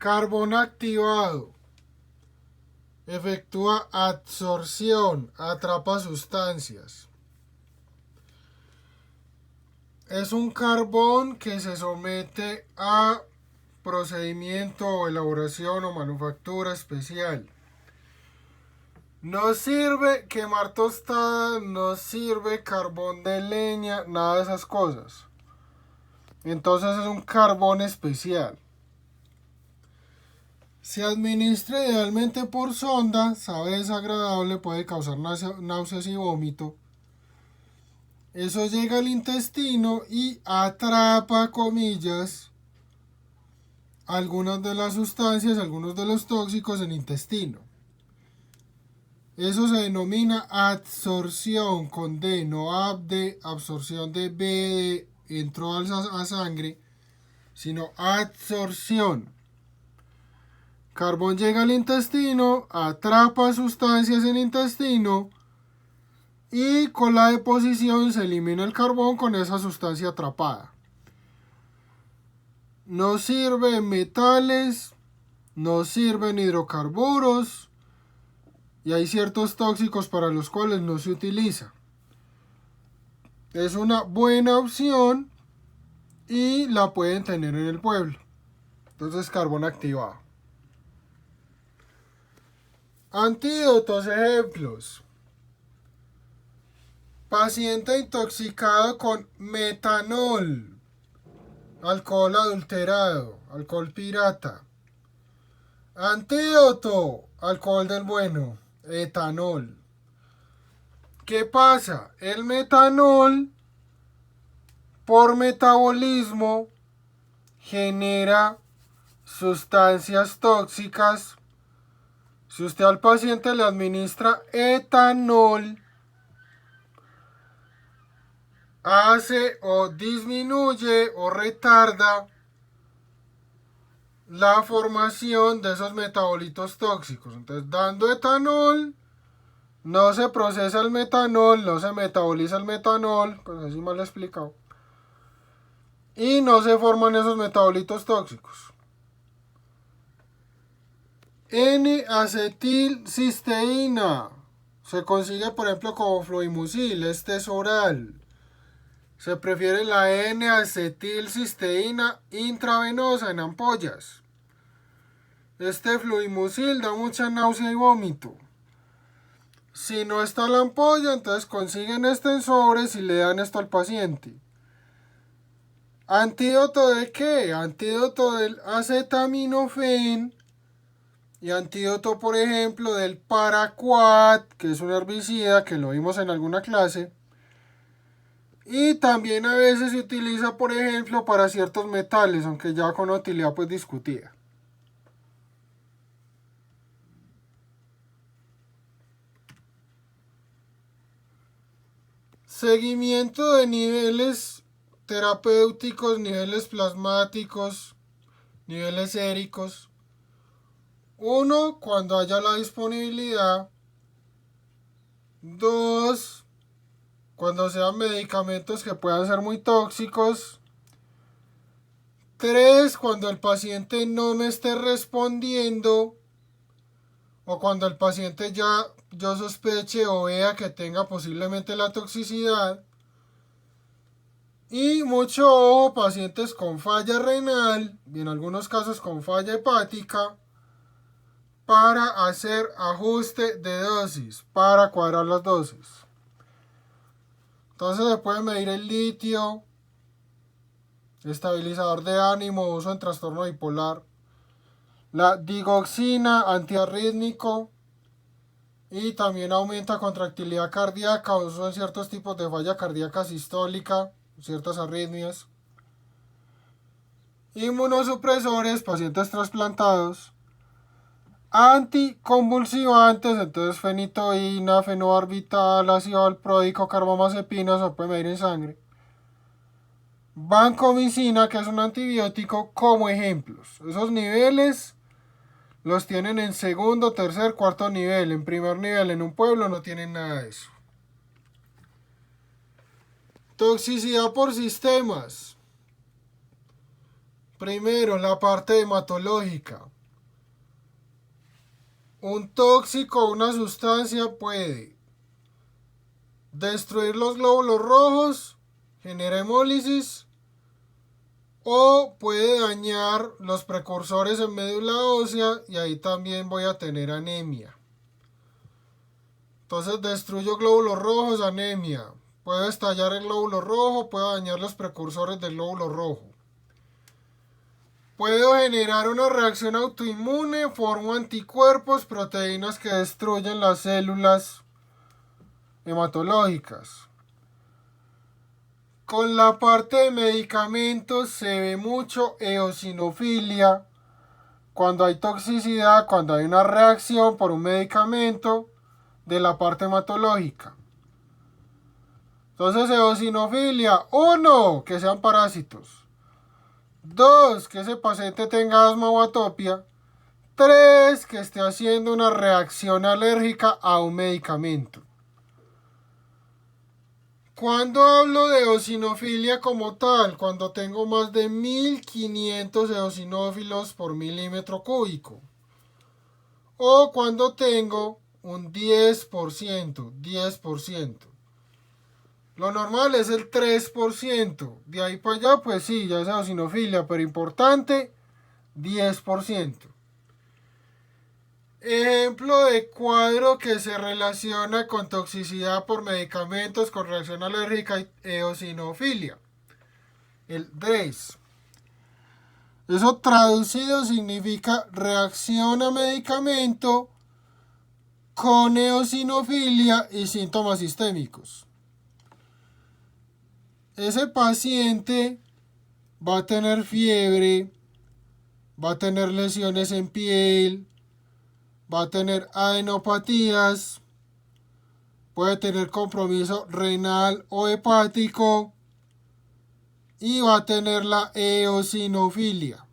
Carbón activado. Efectúa absorción, atrapa sustancias. Es un carbón que se somete a procedimiento o elaboración o manufactura especial. No sirve quemar tostadas, no sirve carbón de leña, nada de esas cosas. Entonces es un carbón especial. Se administra idealmente por sonda, sabe desagradable, puede causar náuseas y vómito. Eso llega al intestino y atrapa, comillas, algunas de las sustancias, algunos de los tóxicos en el intestino. Eso se denomina absorción con D, no absorción de B, entró a sangre, sino absorción. Carbón llega al intestino, atrapa sustancias en el intestino y con la deposición se elimina el carbón con esa sustancia atrapada. No sirven metales, no sirven hidrocarburos y hay ciertos tóxicos para los cuales no se utiliza. Es una buena opción y la pueden tener en el pueblo. Entonces, carbón activado. Antídotos, ejemplos. Paciente intoxicado con metanol, alcohol adulterado, alcohol pirata. Antídoto, alcohol del bueno, etanol. ¿Qué pasa? El metanol, por metabolismo, genera sustancias tóxicas. Si usted al paciente le administra etanol, hace o disminuye o retarda la formación de esos metabolitos tóxicos. Entonces, dando etanol, no se procesa el metanol, no se metaboliza el metanol, pues así mal explicado, y no se forman esos metabolitos tóxicos. N-acetilcisteína se consigue, por ejemplo, como fluimucil, este es oral. Se prefiere la N-acetilcisteína intravenosa en ampollas. Este fluimucil da mucha náusea y vómito. Si no está la ampolla, entonces consiguen este en sobres y le dan esto al paciente. ¿Antídoto de qué? Antídoto del acetaminofén y antídoto, por ejemplo, del paraquat, que es un herbicida que lo vimos en alguna clase. Y también a veces se utiliza, por ejemplo, para ciertos metales, aunque ya con utilidad pues discutida. Seguimiento de niveles terapéuticos, niveles plasmáticos, niveles séricos. 1, cuando haya la disponibilidad. 2, cuando sean medicamentos que puedan ser muy tóxicos. 3, cuando el paciente no me esté respondiendo o cuando el paciente ya yo sospeche o vea que tenga posiblemente la toxicidad. Y mucho ojo, pacientes con falla renal y en algunos casos con falla hepática, para hacer ajuste de dosis, para cuadrar las dosis. Entonces se puede medir el litio, estabilizador de ánimo, uso en trastorno bipolar, la digoxina, antiarrítmico, y también aumenta contractilidad cardíaca, uso en ciertos tipos de falla cardíaca sistólica, ciertas arritmias. Inmunosupresores, pacientes trasplantados. Anticonvulsivantes, entonces fenitoína, fenobarbital, ácido valproico, carbamazepina, se puede medir en sangre. Vancomicina, que es un antibiótico, como ejemplos. Esos niveles los tienen en segundo, tercer, cuarto nivel. En primer nivel, en un pueblo, no tienen nada de eso. Toxicidad por sistemas. Primero, la parte hematológica. Un tóxico o una sustancia puede destruir los glóbulos rojos, genera hemólisis, o puede dañar los precursores en médula ósea y ahí también voy a tener anemia. Entonces destruyo glóbulos rojos, anemia. Puede estallar el glóbulo rojo, puede dañar los precursores del glóbulo rojo. Puedo generar una reacción autoinmune, formo anticuerpos, proteínas que destruyen las células hematológicas. Con la parte de medicamentos se ve mucho eosinofilia. Cuando hay toxicidad, cuando hay una reacción por un medicamento de la parte hematológica. Entonces, eosinofilia, 1, que sean parásitos. 2, que ese paciente tenga asma o atopia. 3, que esté haciendo una reacción alérgica a un medicamento. Cuando hablo de eosinofilia como tal, cuando tengo más de 1500 eosinófilos por milímetro cúbico. O cuando tengo un 10%. Lo normal es el 3%. De ahí para allá, pues sí, ya es eosinofilia, pero importante, 10%. Ejemplo de cuadro que se relaciona con toxicidad por medicamentos con reacción alérgica y eosinofilia. El DRES. Eso traducido significa reacción a medicamento con eosinofilia y síntomas sistémicos. Ese paciente va a tener fiebre, va a tener lesiones en piel, va a tener adenopatías, puede tener compromiso renal o hepático y va a tener la eosinofilia.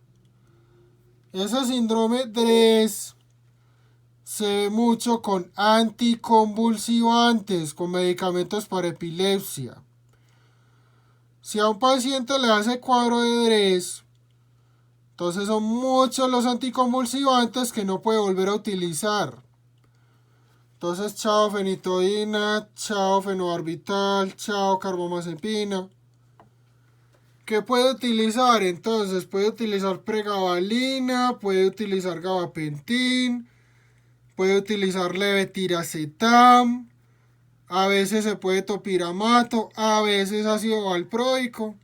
Ese síndrome DRES se ve mucho con anticonvulsivantes, con medicamentos para epilepsia. Si a un paciente le hace cuadro de DRES, entonces son muchos los anticonvulsivantes que no puede volver a utilizar. Entonces, chao fenitoína, chao fenobarbital, chao carbamazepina. ¿Qué puede utilizar? Entonces, puede utilizar pregabalina, puede utilizar gabapentin, puede utilizar levetiracetam, a veces se puede topiramato, a veces ácido valproico.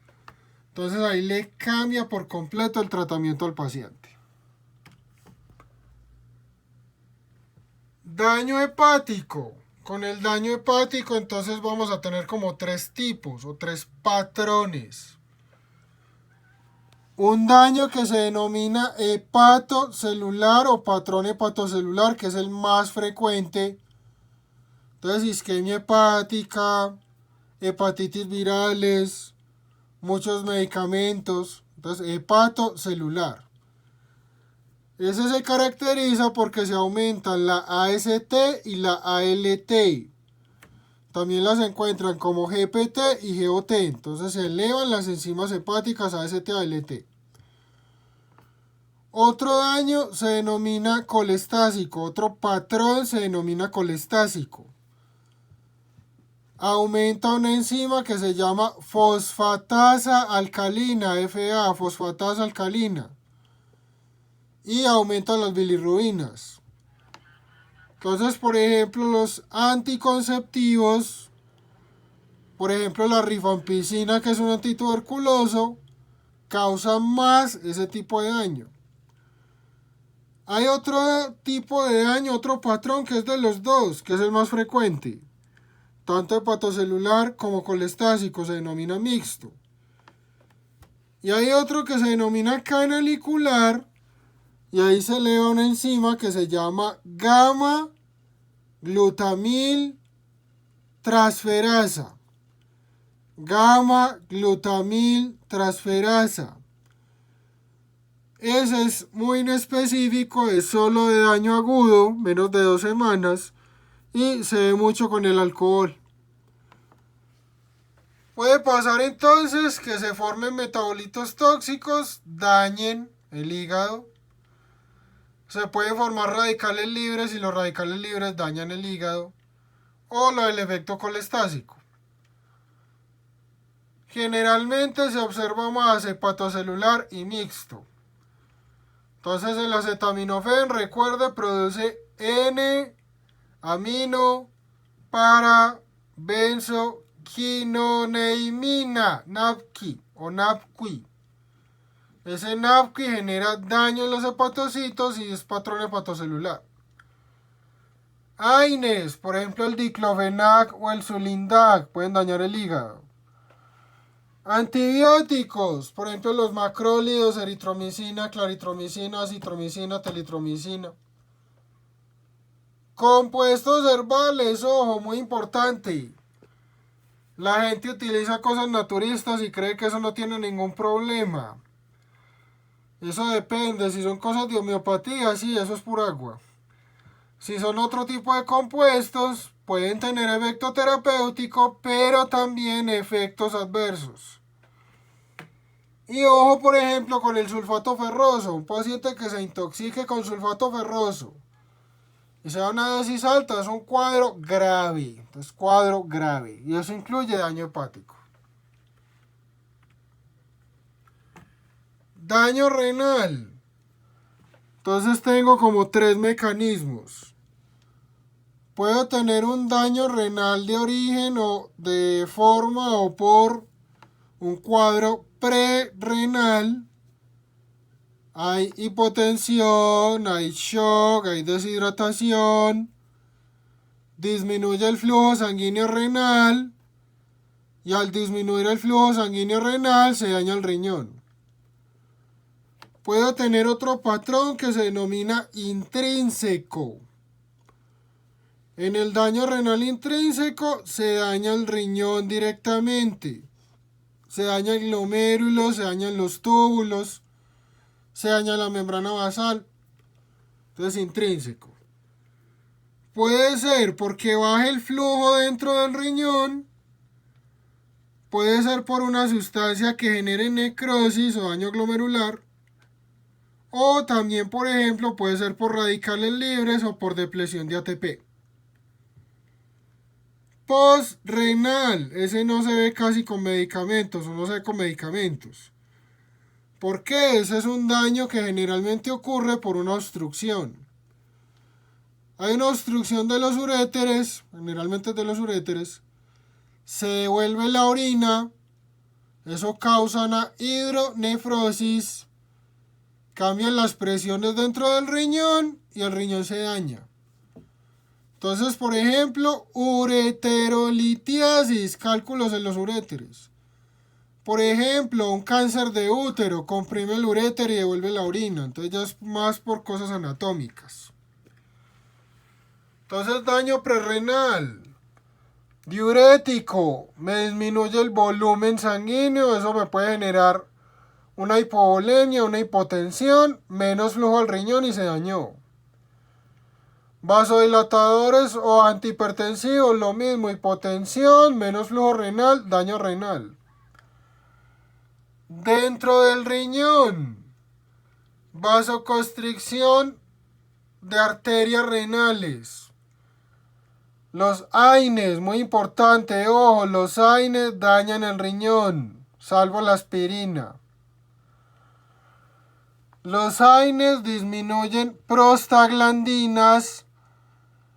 Entonces ahí le cambia por completo el tratamiento al paciente. Daño hepático. Con el daño hepático entonces vamos a tener como 3 tipos o 3 patrones. Un daño que se denomina hepatocelular o patrón hepatocelular, que es el más frecuente. Entonces isquemia hepática, hepatitis virales, muchos medicamentos. Entonces hepatocelular. Ese se caracteriza porque se aumentan la AST y la ALT. También las encuentran como GPT y GOT. Entonces se elevan las enzimas hepáticas AST y ALT. Otro daño se denomina colestásico. Otro patrón se denomina colestásico. Aumenta una enzima que se llama fosfatasa alcalina, FA, fosfatasa alcalina. Y aumentan las bilirrubinas. Entonces, por ejemplo, los anticonceptivos, por ejemplo, la rifampicina, que es un antituberculoso, causa más ese tipo de daño. Hay otro tipo de daño, otro patrón que es de los dos, que es el más frecuente. Tanto hepatocelular como colestásico se denomina mixto. Y hay otro que se denomina canalicular, y ahí se eleva una enzima que se llama gamma glutamil transferasa. Gamma glutamil transferasa. Ese es muy inespecífico, es solo de daño agudo, menos de 2 semanas, y se ve mucho con el alcohol. Puede pasar entonces que se formen metabolitos tóxicos, dañen el hígado. Se pueden formar radicales libres y los radicales libres dañan el hígado. O lo del efecto colestásico. Generalmente se observa más hepatocelular y mixto. Entonces el acetaminofén, recuerde, produce N-amino para benzoquinoneimina, NAPQI o NAPQI. Ese NAPQI genera daño en los hepatocitos y es patrón hepatocelular. AINES, por ejemplo el diclofenac o el sulindac, pueden dañar el hígado. Antibióticos, por ejemplo los macrólidos, eritromicina, claritromicina, acitromicina, telitromicina. Compuestos herbales, ojo, muy importante. La gente utiliza cosas naturistas y cree que eso no tiene ningún problema. Eso depende, si son cosas de homeopatía, sí, eso es pura agua. Si son otro tipo de compuestos, pueden tener efecto terapéutico, pero también efectos adversos. Y ojo, por ejemplo, con el sulfato ferroso. Un paciente que se intoxique con sulfato ferroso y sea una dosis alta, es un cuadro grave. Entonces, cuadro grave. Y eso incluye daño hepático. Daño renal. Entonces tengo como 3 mecanismos. Puedo tener un daño renal de origen o de forma o por un cuadro prerrenal. Hay hipotensión, hay shock, hay deshidratación, disminuye el flujo sanguíneo renal y al disminuir el flujo sanguíneo renal se daña el riñón. Puedo tener otro patrón que se denomina intrínseco. En el daño renal intrínseco se daña el riñón directamente. Se daña el glomérulo, se dañan los túbulos, se daña la membrana basal. Entonces, intrínseco. Puede ser porque baje el flujo dentro del riñón. Puede ser por una sustancia que genere necrosis o daño glomerular. O también, por ejemplo, puede ser por radicales libres o por depleción de ATP. Postrenal, ese no se ve casi con medicamentos o no se ve con medicamentos. ¿Por qué? Ese es un daño que generalmente ocurre por una obstrucción. Hay una obstrucción de los uréteres, generalmente de los uréteres, se devuelve la orina, eso causa una hidronefrosis, cambian las presiones dentro del riñón y el riñón se daña. Entonces, por ejemplo, ureterolitiasis, cálculos en los uréteres. Por ejemplo, un cáncer de útero, comprime el uréter y devuelve la orina. Entonces ya es más por cosas anatómicas. Entonces, daño prerrenal. Diurético, me disminuye el volumen sanguíneo, eso me puede generar una hipovolemia, una hipotensión, menos flujo al riñón y se dañó. Vasodilatadores o antihipertensivos, lo mismo, hipotensión, menos flujo renal, daño renal. Dentro del riñón, vasoconstricción de arterias renales. Los AINES, muy importante, ojo, los AINES dañan el riñón, salvo la aspirina. Los AINES disminuyen prostaglandinas,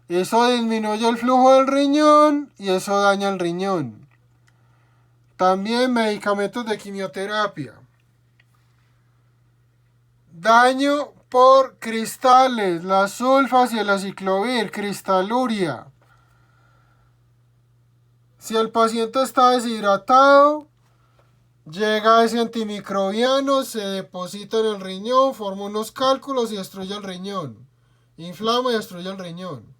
eso disminuye el flujo del riñón y eso daña el riñón. También medicamentos de quimioterapia. Daño por cristales, las sulfas y el aciclovir, cristaluria. Si el paciente está deshidratado, llega ese antimicrobiano, se deposita en el riñón, forma unos cálculos y destruye el riñón. Inflama y destruye el riñón.